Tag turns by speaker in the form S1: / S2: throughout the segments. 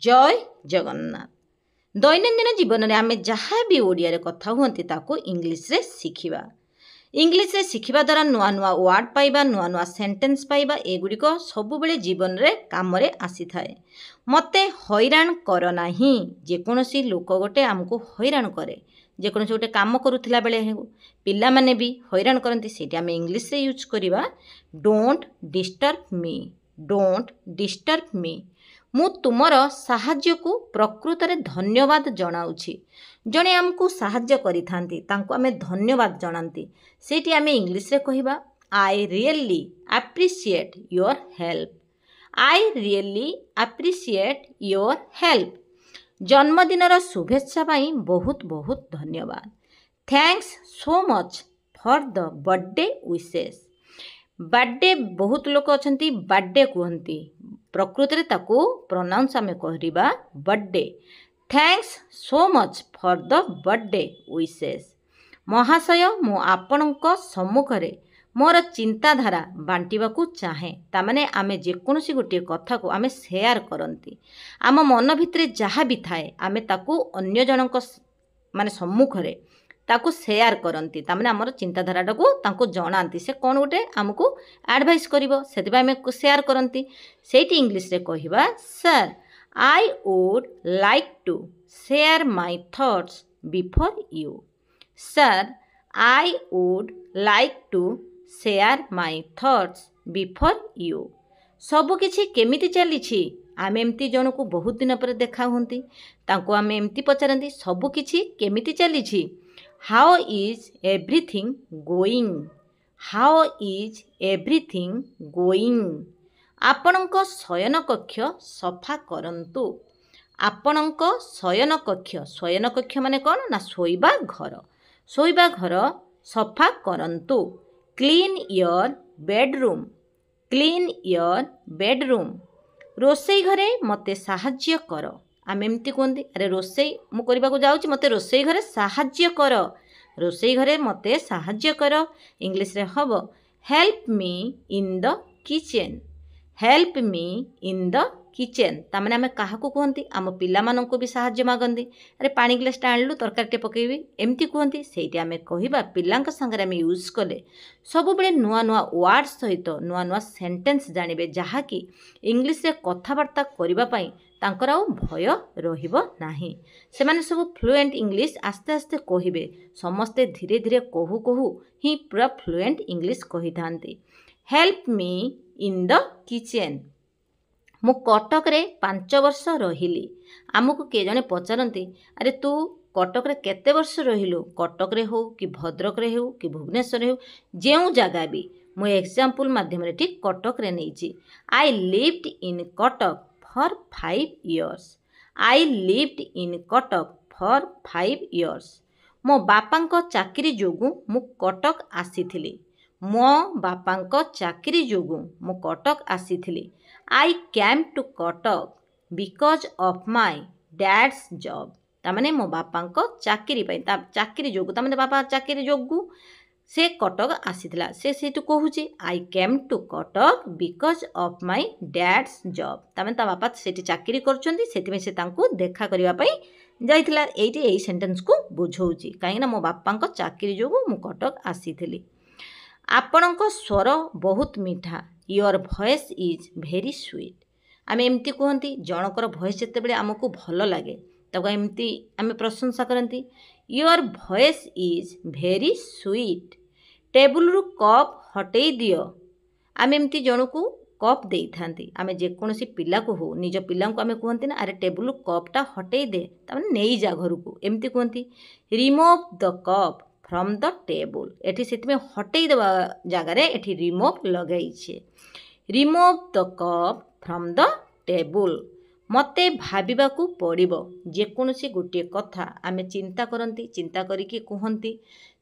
S1: जय जगन्नाथ। दैनंदिन जीवन में आम जहाँ भी ओडिया कथा हुंती ताको इंग्लिश रे शिखिबा। इंग्लिश रे शिखिबा द्वारा नुआ नुआ वर्ड पाइबा, नुआ नुआ सेंटेंस पाइबा, एगुड़िक सबुबले जीवन रे काम रे आसी थाए। मते हैरान कर नाही। जेकोसी लोक गोटे आमको हैरान करे, जेकोसी गोटे काम करुथिला बेले पिला माने भी हैरान करती, सेठी आम इंग्लिश रे यूज करिबा don't disturb me, don't disturb me. मु तुमर साहाय्य को प्रकृत रे धन्यवाद जनाउछि। जने आमको साहाय्य करिथांती तांको आमे धन्यवाद जनांती, सेठी आमे इंग्लिश रे कहिबा I really appreciate your help, I really appreciate your help. जन्मदिनर शुभेच्छा पाई बहुत बहुत धन्यवाद। Thanks so much for the birthday wishes. Birthday बहुत लोक अछंती बर्थडे कहंती, प्रकृत रे ताको प्रोनाउंस आमे कहरिबा birthday. Thanks so much for the birthday wishes. महाशय मु आपणक सम्मुखरे मोर चिंताधारा बांटिबाकू चाहे। तामाने आमे जेकोसी गोटे कथा को आमे शेयर करंती, आम मन भितरे जहाँ भी थाए आमे ताकू अन्य जनक माने सम्मुखरे ताकू शेयर करंती। तामाने आमर चिंताधाराटा को तांको जणांती, से कौन गोटे आमको एडवाइस करिवो, सेतिबा आमे शेयर करंती। सेठी इंग्लिश रे कहिबा sir I would like to share my thoughts before you. Sir I would like to share my thoughts before you. सबु किछि केमिति चलीछि, आमे एमती जनकू बहुत दिन पर देखा हुंती, तांको आमे एमती पचारंती सबु किछि केमिति चलीछि। How is everything going, how is everything going. आपणक शयन कक्ष सफा करंतु, आपणक शयन कक्ष, शयन कक्ष माने कौन ना शोइबा घर, शोइबा घर सफा करंतु। Clean your bedroom, clean your bedroom. रोसई घरे मते साहाय्य कर। आमे एमती कहते अरे रोसई मु करबा को जाउची, मते रोसई घरे साहाय्य कर, रोसई घरे मते साहाय्य कर। इंग्लिश रे हबो help me in the kitchen, help me in the kitchen. तामाने आमे काहाकू कहती, आम पिला माननकू भी साहाय्य मागंती, अरे पानी ग्लास टाणलु तरकारी पकेबी एमती कहती। सेठी आमे कहिबा पिलांक संगे आमे यूज कले सब बेले नुआ नुआ वर्ड सहित नुआ नुआ सेंटेंस जानिबे, जहाँकि इंग्लिश रे कथबार्ता करिबा पई तांकर आउ भय रहिबो नाही। सेमाने सब फ्लुएंट इंग्लिश आस्ते आस्ते कहिबे, समस्ते धीरे धीरे कहू कहू ही पूरा फ्लुएंट इंग्लिश कहि थांती। Help me in the kitchen. मु कटक रे 5 वर्ष रहिली। आमको किए जने पचारती अरे तू कटक रे केते वर्ष रहिलु, कटक रे हो कि भद्रक रे हो कि भुवनेश्वर हो, जेउ जगह भी मु एग्जांपल माध्यम रे ठीक कटक रे नैची। I lived in Cuttack for 5 years, I lived in Cuttack for 5 years. मो बापांक चाकरी जोगु मु कटक आसीथिली, मो बापांक चाकरी जोगु मु कटक आसीथिली। I came to Cuttack because of my dad's job. तामाने मो बापांक चाकरी पाई, चाकरी जोगु तामाने बापा चाकरी जोगु से कटक आसीथिला। से सेटु कहूची I came to Cuttack because of my dad's job. तामाने ता बापा सेठी चाकरी करछंती, सेति से तांको देखा करिवा पई जाइथिला। एइटी एई सेंटेंस को बुझौची, काहे ना मो बापांक चाकरी जोगु मु कटक आसीथिली। आपणक स्वर बहुत मीठा, your voice is very sweet. आमे एमती कहती जनकर भॉइस जिते बड़े आमको भल लगे तक एमती आमे प्रशंसा करती। Your voice is very sweet. Table रु कप हटई दियो। आमे एमती जन को कप दे था, आमे जेकोसी पिला को हो निज पिला को आमे कहती ना अरे टेबुल कपटा हटई दे, ताने नहीं जा घर को एमती कहती। Remove the cup from the table. एठी सेति हटई देवा जगार एठी रिमूव लगैछे। Remove the cup from the table. मते भाबिबाकू पड़िबो। जेकोसी गोटे कथा आमे चिंता करती, चिंता करिकी कहती,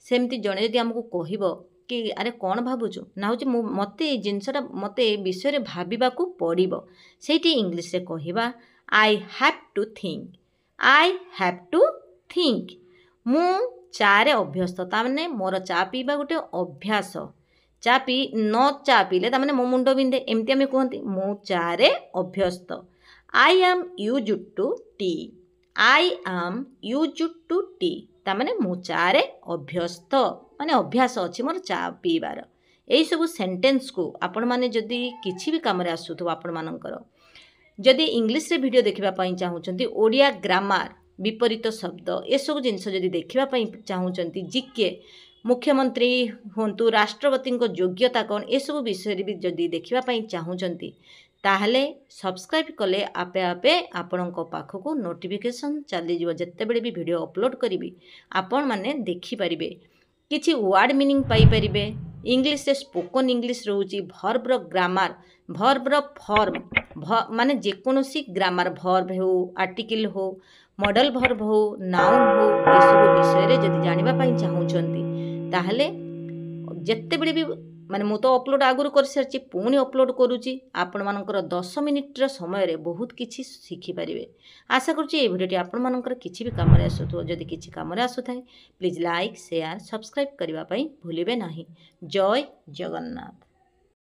S1: सेमती जणे जदि आमको कहिबो कि अरे कौन भावुछु ना हूँ मते जिनसटा मते विषय भाबिबाकू पड़िबो, सेठी इंग्लिश रे कहिबा I have to think, I have to think. मु चारे अभ्यस्त, ताने मोर चा पीबा गोटे अभ्यास। चा पी न चा पीले ताने मो मुंड बिंधे एमती आमे कहती। मु चारे अभ्यस्त। I am use to tea, I am use to tea तामाने मु चारे अभ्यस्त माने अभ्यास अच्छी मोर चा पीबार। यही सब सेंटेंस को आपण माने जदि किछि भी काम रे आसुथो आपण मानकर जदि इंग्लिश रे वीडियो देखिबा पई चाहूचंती ओडिया ग्रामर विपरीत शब्द ए सब जिनस जदि देखिबा पई चाहूचंती जीके मुख्यमंत्री होंतु राष्ट्रपति योग्यता कौन ए सब विषय भी जदि देखिबा पई चाहूचंती ताहले सब्सक्राइब कले आपे आपे आपणक पाखक नोटिफिकेशन चली जिवो जत्ते बेले भी वीडियो अपलोड करी आपण माने देखि परिबे किछि वर्ड मीनिंग पाई परिबे। इंग्लिश रे स्पोकन इंग्लिश रोची भर्बर ग्रामर भर्बर फॉर्म माने जेकोसी ग्रामर भर्ब हो आर्टिकल हो मॉडल भर्ब हो नाउन हो ए सब विषय रे जदि जानिबा पई चाहूचंती ताहले जत्ते बेले भी माने मु तो अपलोड आगुरी कर सारी पुणी अपलोड करुच्ची आपण मानकर 10 मिनिट्र समय रे बहुत किछि शिखि पारिबे। आशा करुच्ची ए भिडियोटी आपण मानकर किछि भी काम रे आसुथो जदि किछि काम रे आसुथाय प्लीज लाइक शेयर सब्सक्राइब करबा पई भूलिबे नाही। जय जगन्नाथ।